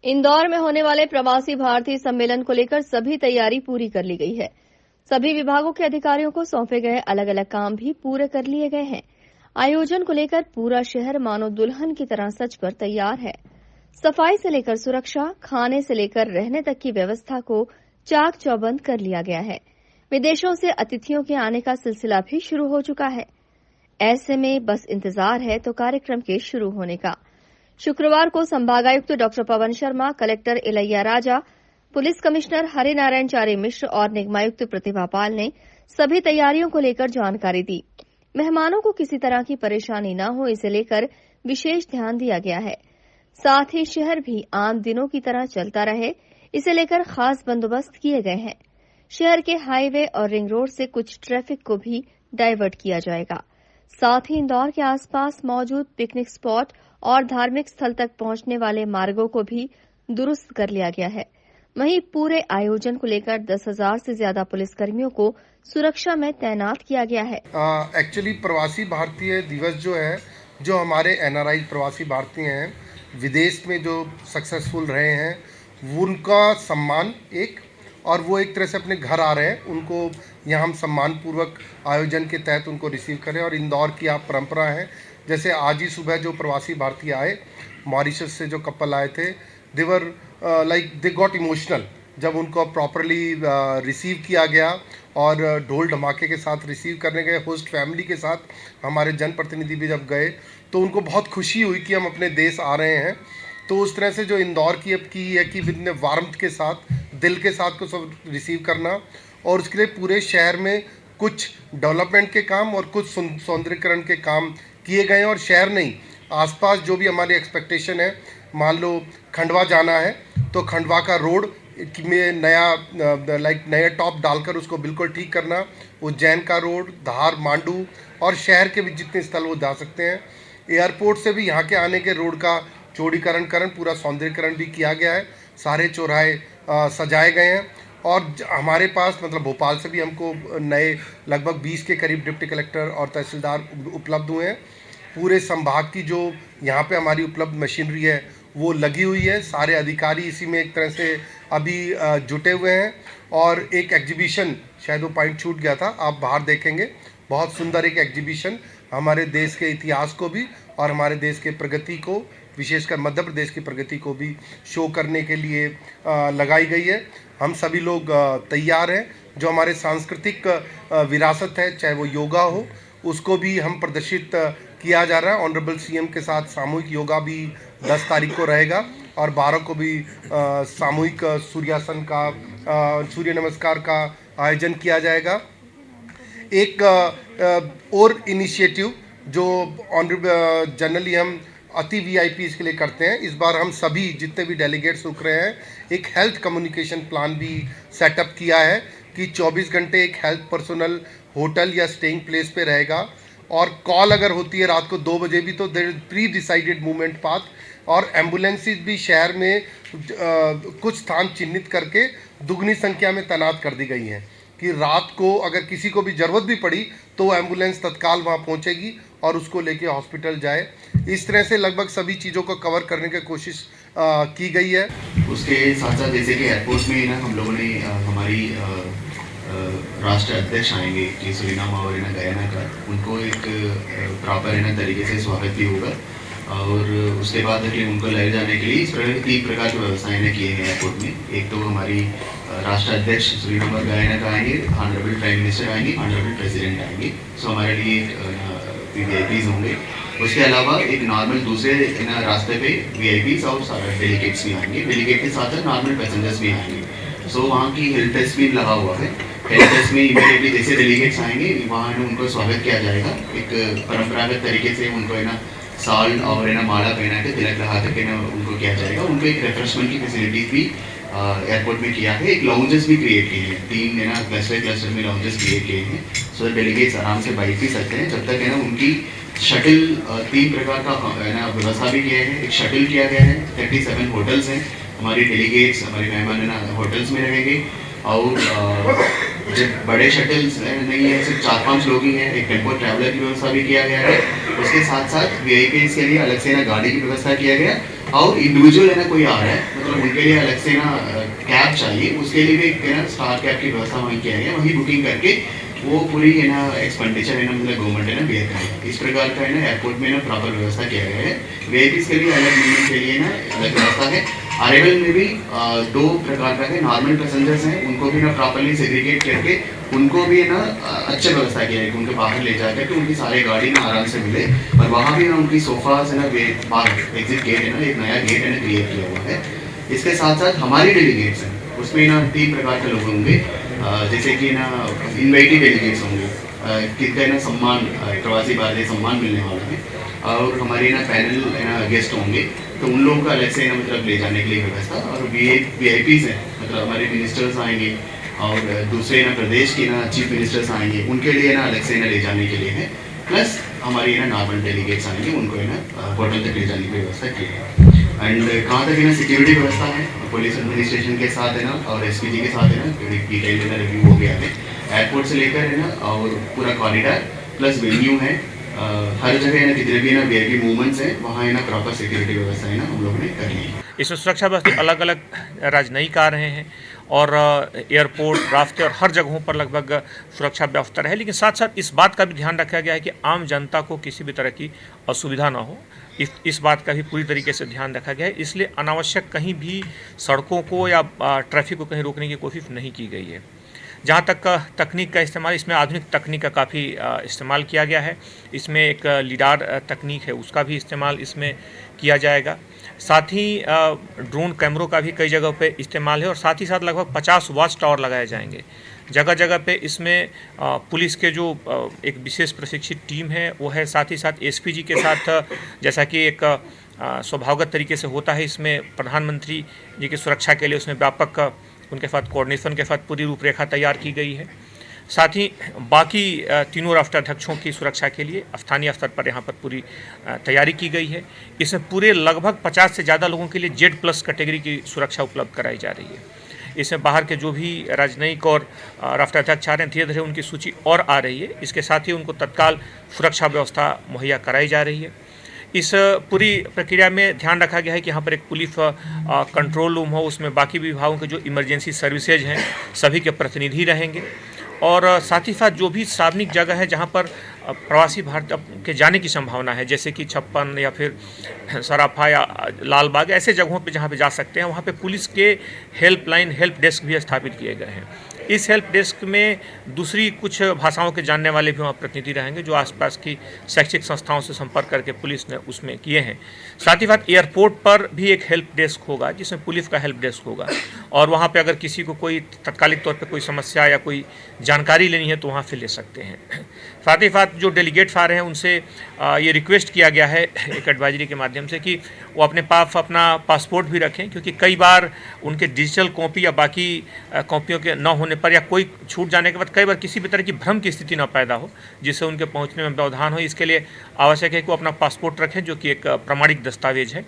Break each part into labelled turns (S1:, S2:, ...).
S1: इंदौर में होने वाले प्रवासी भारतीय सम्मेलन को लेकर सभी तैयारी पूरी कर ली गई है। सभी विभागों के अधिकारियों को सौंपे गए अलग अलग काम भी पूरे कर लिए गए हैं। आयोजन को लेकर पूरा शहर मानो दुल्हन की तरह सज कर तैयार है। सफाई से लेकर सुरक्षा, खाने से लेकर रहने तक की व्यवस्था को चाक चौबंद कर लिया गया है। विदेशों से अतिथियों के आने का सिलसिला भी शुरू हो चुका है। ऐसे में बस इंतजार है तो कार्यक्रम के शुरू होने का। शुक्रवार को संभागायुक्त doctor Pawan Sharma, collector Ilaiya Raja, police commissioner Harinarayan Chari मिश्र और निगमायुक्त प्रतिभा पाल ने सभी तैयारियों को लेकर जानकारी दी। मेहमानों को किसी तरह की परेशानी न हो, इसे लेकर विशेष ध्यान दिया गया है। साथ ही शहर भी आम दिनों की तरह चलता रहे, इसे लेकर खास बंदोबस्त किए गए हैं। शहर के हाईवे और रिंग रोड से कुछ ट्रैफिक को भी डायवर्ट किया जाएगा। साथ ही इंदौर के आसपास मौजूद पिकनिक स्पॉट और धार्मिक स्थल तक पहुंचने वाले मार्गों को भी दुरुस्त कर लिया गया है। वहीं पूरे आयोजन को लेकर 10,000 से ज्यादा पुलिसकर्मियों को सुरक्षा में तैनात किया गया है।
S2: एक्चुअली प्रवासी भारतीय दिवस जो है, जो हमारे एनआरआई प्रवासी भारतीय हैं, विदेश में जो सक्सेसफुल रहे हैं, उनका सम्मान एक, और वो एक तरह से अपने घर आ रहे हैं, उनको यहाँ हम सम्मान पूर्वक आयोजन के तहत उनको रिसीव करें। और इंदौर की आप परंपरा है, जैसे आज ही सुबह जो प्रवासी भारतीय आए, मॉरिशस से जो कपल आए थे, देवर लाइक दे गॉट इमोशनल जब उनको प्रॉपरली रिसीव किया गया और ढोल धमाके के साथ रिसीव करने गए। होस्ट फैमिली के साथ हमारे जनप्रतिनिधि भी जब गए तो उनको बहुत खुशी हुई कि हम अपने देश आ रहे हैं। तो उस तरह से जो इंदौर की अब की है कि विद वार्मथ के साथ, दिल के साथ को सब रिसीव करना, और उसके लिए पूरे शहर में कुछ डेवलपमेंट के काम और कुछ सौंदर्यीकरण के काम किए गए हैं। और शहर नहीं, आसपास जो भी हमारी एक्सपेक्टेशन है, मान लो खंडवा जाना है तो खंडवा का रोड में नया टॉप डालकर उसको बिल्कुल ठीक करना, उज्जैन का रोड, धार, मांडू और शहर के भी जितने स्थल वो जा सकते हैं। एयरपोर्ट से भी यहाँ के आने के रोड का चौड़ीकरण पूरा सौंदर्यीकरण भी किया गया है। सारे चौराहे सजाए गए हैं। और हमारे पास मतलब भोपाल से भी हमको नए लगभग 20 के करीब डिप्टी कलेक्टर और तहसीलदार उपलब्ध हुए हैं। पूरे संभाग की जो यहाँ पे हमारी उपलब्ध मशीनरी है वो लगी हुई है। सारे अधिकारी इसी में एक तरह से अभी जुटे हुए हैं। और एक एग्जीबिशन, शायद वो पॉइंट छूट गया था, आप बाहर देखेंगे, बहुत सुंदर एक एग्जीबिशन हमारे देश के इतिहास को भी और हमारे देश के प्रगति को, विशेषकर मध्य प्रदेश की प्रगति को भी शो करने के लिए लगाई गई है। हम सभी लोग तैयार हैं। जो हमारे सांस्कृतिक विरासत है, चाहे वो योगा हो, उसको भी हम प्रदर्शित किया जा रहा है। ऑनरेबल सीएम के साथ सामूहिक योगा भी 10 तारीख को रहेगा और 12 को भी सामूहिक सूर्यासन का, सूर्य नमस्कार का आयोजन किया जाएगा। एक और इनिशिएटिव जो ऑनरेबल जनरली हम अति वीआईपीज़ के लिए करते हैं, इस बार हम सभी जितने भी डेलीगेट्स रुक रहे हैं, एक हेल्थ कम्युनिकेशन प्लान भी सेटअप किया है कि 24 घंटे एक हेल्थ पर्सनल होटल या स्टेइंग प्लेस पे रहेगा। और कॉल अगर होती है रात को 2 बजे भी, तो their pre decided movement path. और एम्बुलेंसेज भी शहर में कुछ स्थान चिन्हित करके दुगनी संख्या में तैनात कर दी गई हैं कि रात को अगर किसी को भी ज़रूरत भी पड़ी तो वो एम्बुलेंस तत्काल वहाँ पहुँचेगी और उसको लेके हॉस्पिटल जाए। इस तरह से लगभग सभी चीज़ों को कवर करने की कोशिश की गई है।
S3: उसके साथ साथ जैसे कि एयरपोर्ट में ना हम लोगों ने हमारी राष्ट्र अध्यक्ष आएंगे कि सुरीनाम और गयाना का, उनको एक प्रॉपर तरीके से स्वागत भी होगा। और उसके बाद उनको ले जाने के लिए इस प्रकार 3 प्रकार की व्यवस्थाएं की हैं एयरपोर्ट में। एक तो हमारी राष्ट्र अध्यक्ष सुरीनाम और गयाना का आएंगे, ऑनरेबल प्राइम मिनिस्टर आएंगे, ऑनरेबल प्रेसिडेंट आएंगे। सो हमारे लिए वीआईपीज होंगे। उसके अलावा एक नॉर्मल दूसरे रास्ते पे वीआईपीज और डेलीगेट्स भी आएंगे। डेलीगेट के साथ नॉर्मल पैसेंजर्स भी आएंगे। सो वहाँ की हेल्थ टेस्ट भी लगा हुआ है। हेल्थ टेस्ट में इमीडिएटली जैसे डेलीगेट्स आएंगे वहाँ उनको स्वागत किया जाएगा। एक परंपरागत तरीके से उनको साल और माला पहना के तिलक लगा के उनको किया जाएगा। उनको एक रिफ्रेशमेंट की फैसिलिटीज भी एयरपोर्ट में किया है। एक लाउंजेस भी क्रिएट किए हैं, 3 क्लस्टर में लाउंजेस क्रिएट किए हैं। सो डेलीगेट्स आराम से बैठ भी सकते हैं। जब तक उनकी शटल 3 प्रकार का व्यवस्था भी किया है। एक शटल किया गया है, 37 होटल्स हैं। हमारी डेलीगेट्स, हमारे मेहमान होटल्स में रहेंगे। और जब बड़े शटल्स नहीं है, सिर्फ 4-5 लोग ही हैं। एक टेम्पो ट्रैवलर की व्यवस्था भी किया गया है। उसके साथ साथ वीआईपीज़ के लिए अलग से गाड़ी की व्यवस्था किया गया। और इंडिविजुअल है ना कोई आ रहा है, मतलब उनके लिए अलग से ना कैब चाहिए, उसके लिए भी है ना स्टार कैब की व्यवस्था वहीं किया गया, वहीं बुकिंग करके वो पूरी है ना एक्सपेंडिचर है ना मतलब गवर्नमेंट है ना बेयर करेगी। इस प्रकार का है ना एयरपोर्ट में ना प्रॉपर व्यवस्था किया गया है। वीआईपीज के लिए अलग मूवमेंट के लिए ना अलग व्यवस्था है। अरेवल में भी दो प्रकार का है, नॉर्मल पैसेंजर्स हैं उनको भी ना प्रॉपरली सेग्रीगेट करके उनको भी ना अच्छे व्यवस्था किया है कि उनके बाहर ले जाकर के उनकी सारी गाड़ी ना आराम से मिले, और वहाँ भी ना उनकी सोफा से ना बाहर एग्जिट गेट है ना एक नया गेट है ना क्रिएट किया हुआ है। इसके साथ साथ हमारी डेलीगेट्स हैं उसमें ना 3 प्रकार के लोग होंगे, जैसे कि ना इन्वाइटेड डेलीगेट्स होंगे, किनका ना सम्मान प्रवासी भारतीय सम्मान मिलने वाला है, और हमारे ना पैनल है ना गेस्ट होंगे, तो उन लोगों का अलग से ना मतलब ले जाने के लिए व्यवस्था, और वीआईपीज हैं मतलब हमारे मिनिस्टर्स आएंगे और दूसरे ना प्रदेश के ना चीफ मिनिस्टर्स आएंगे, उनके लिए ना अलग से ना ले जाने के लिए है, प्लस हमारे ना नॉर्मल डेलीगेट्स आएंगे उनको है ना होटल तक ले जाने की व्यवस्था की है। एंड कहाँ तक है ना सिक्योरिटी व्यवस्था है, पुलिस एडमिनिस्ट्रेशन के साथ है ना और एसपीजी के साथ है ना डिटेल है ना रिव्यू हो गया है, एयरपोर्ट से लेकर है ना और पूरा कॉरिडोर प्लस वेन्यू है, हर जगह है ना जितने भी ना वीआईपी मूवमेंट्स हैं वहाँ है ना प्रॉपर सिक्योरिटी व्यवस्था है ना हम लोगों ने कर ली है।
S4: इसमें सुरक्षा व्यवस्था अलग अलग राजनयिक आ रहे हैं और एयरपोर्ट रास्ते और हर जगहों पर लगभग सुरक्षा व्यवस्था है, लेकिन साथ साथ इस बात का भी ध्यान रखा गया है कि आम जनता को किसी भी तरह की असुविधा ना हो। इस बात का भी पूरी तरीके से ध्यान रखा गया है, इसलिए अनावश्यक कहीं भी सड़कों को या ट्रैफिक को कहीं रोकने की कोशिश नहीं की गई है। जहाँ तक तकनीक का इस्तेमाल, इसमें आधुनिक तकनीक का काफ़ी इस्तेमाल किया गया है। इसमें एक लीडार तकनीक है उसका भी इस्तेमाल इसमें किया जाएगा। साथ ही ड्रोन कैमरों का भी कई जगहों पे इस्तेमाल है और साथ ही साथ लगभग 50 वॉच टावर लगाए जाएंगे जगह जगह पे। इसमें पुलिस के जो एक विशेष प्रशिक्षित टीम है वो है, साथ ही साथ एसपीजी के साथ जैसा कि एक स्वभावगत तरीके से होता है, इसमें प्रधानमंत्री जी की सुरक्षा के लिए उसमें व्यापक उनके साथ कोऑर्डिनेशन के साथ पूरी रूपरेखा तैयार की गई है। साथ ही बाकी तीनों राष्ट्राध्यक्षों की सुरक्षा के लिए स्थानीय स्तर पर यहाँ पर पूरी तैयारी की गई है। इसमें पूरे लगभग 50 से ज़्यादा लोगों के लिए Z+ कैटेगरी की सुरक्षा उपलब्ध कराई जा रही है। इसमें बाहर के जो भी राजनयिक और राष्ट्राध्यक्ष आ रहे हैं धीरे धीरे उनकी सूची और आ रही है। इसके साथ ही उनको तत्काल सुरक्षा व्यवस्था मुहैया कराई जा रही है। इस पूरी प्रक्रिया में ध्यान रखा गया है कि यहाँ पर एक पुलिस कंट्रोल रूम हो, उसमें बाकी विभागों के जो इमरजेंसी सर्विसेज हैं सभी के प्रतिनिधि रहेंगे, और साथ ही साथ जो भी सार्वजनिक जगह है जहाँ पर प्रवासी भारतीय के जाने की संभावना है, जैसे कि छप्पन या फिर सराफा या लाल बाग, ऐसे जगहों पे जहाँ पे जा सकते हैं वहाँ पे पुलिस के हेल्पलाइन हेल्प डेस्क भी स्थापित किए गए हैं। इस हेल्प डेस्क में दूसरी कुछ भाषाओं के जानने वाले भी वहाँ प्रतिनिधि रहेंगे जो आसपास की शैक्षिक संस्थाओं से संपर्क करके पुलिस ने उसमें किए हैं। साथ ही साथ एयरपोर्ट पर भी एक हेल्प डेस्क होगा जिसमें पुलिस का हेल्प डेस्क होगा, और वहाँ पे अगर किसी को कोई तत्कालिक तौर पे कोई समस्या या कोई जानकारी लेनी है तो वहाँ से ले सकते हैं। साथ ही साथ जो डेलीगेट्स आ रहे हैं उनसे ये रिक्वेस्ट किया गया है एक एडवाइजरी के माध्यम से कि वो अपने पास अपना पासपोर्ट भी रखें, क्योंकि कई बार उनके डिजिटल कॉपी या बाकी कॉपियों के न होने पर या कोई छूट जाने के बाद कई बार किसी भी तरह की भ्रम की स्थिति न पैदा हो जिससे उनके पहुंचने में व्यवधान हो। इसके लिए आवश्यक है कि वो अपना पासपोर्ट रखें जो कि एक प्रमाणिक दस्तावेज है।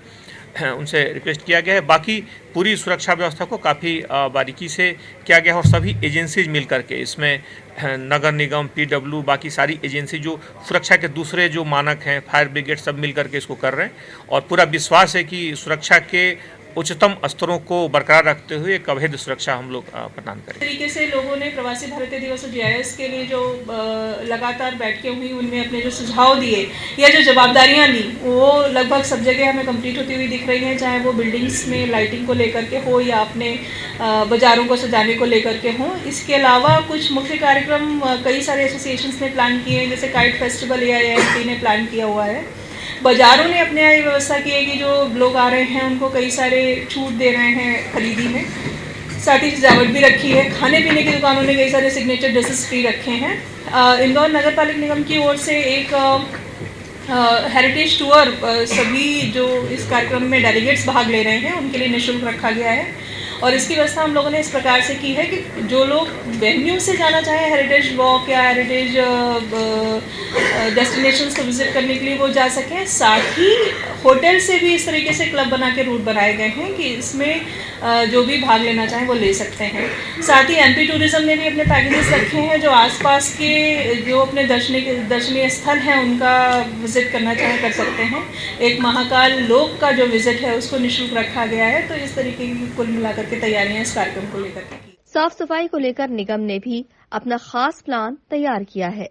S4: उनसे रिक्वेस्ट किया गया है। बाकी पूरी सुरक्षा व्यवस्था को काफ़ी बारीकी से किया गया है और सभी एजेंसीज मिल करके इसमें नगर निगम, PW, बाकी सारी एजेंसी जो सुरक्षा के दूसरे जो मानक हैं, फायर ब्रिगेड, सब मिल करके इसको कर रहे हैं और पूरा विश्वास है कि सुरक्षा के उच्चतम स्तरों को बरकरार रखते हुए एक अवैध सुरक्षा हम लोग प्रदान करें।
S5: तरीके से लोगों ने प्रवासी भारतीय दिवस और GIS के लिए जो लगातार बैठकें हुई उनमें अपने जो सुझाव दिए या जो जवाबदारियां ली वो लगभग सब जगह हमें कंप्लीट होती हुई दिख रही हैं, चाहे वो बिल्डिंग्स में लाइटिंग को लेकर के हो या अपने बाज़ारों को सजाने को लेकर के हों। इसके अलावा कुछ मुख्य कार्यक्रम कई सारे एसोसिएशंस ने प्लान किए हैं, जैसे काइट फेस्टिवल AIIMT ने प्लान किया हुआ है। बाज़ारों ने अपने यहाँ व्यवस्था की है कि जो लोग आ रहे हैं उनको कई सारे छूट दे रहे हैं खरीदी में, साथ ही सजावट भी रखी है। खाने पीने की दुकानों ने कई सारे सिग्नेचर डिशेस फ्री रखे हैं। इंदौर नगर पालिका निगम की ओर से एक हेरिटेज टूर सभी जो इस कार्यक्रम में डेलीगेट्स भाग ले रहे हैं उनके लिए निःशुल्क रखा गया है और इसकी व्यवस्था हम लोगों ने इस प्रकार से की है कि जो लोग वेन्यू से जाना चाहें हेरिटेज वॉक या हेरिटेज डेस्टिनेशंस को विजिट करने के लिए वो जा सकें। साथ ही होटल से भी इस तरीके से क्लब बना के रूट बनाए गए हैं कि इसमें जो भी भाग लेना चाहें वो ले सकते हैं। साथ ही एमपी टूरिज्म ने भी अपने पैकेजेस रखे हैं, जो आसपास के जो अपने दर्शनीय स्थल हैं उनका विजिट करना चाहें कर सकते हैं। एक महाकाल लोक का जो विजिट है उसको निःशुल्क रखा गया है। तो इस तरीके की कुल मिलाकर के तैयारियां इस कार्यक्रम को लेकर के की।
S1: साफ सफाई को लेकर निगम ने भी अपना खास प्लान तैयार किया है।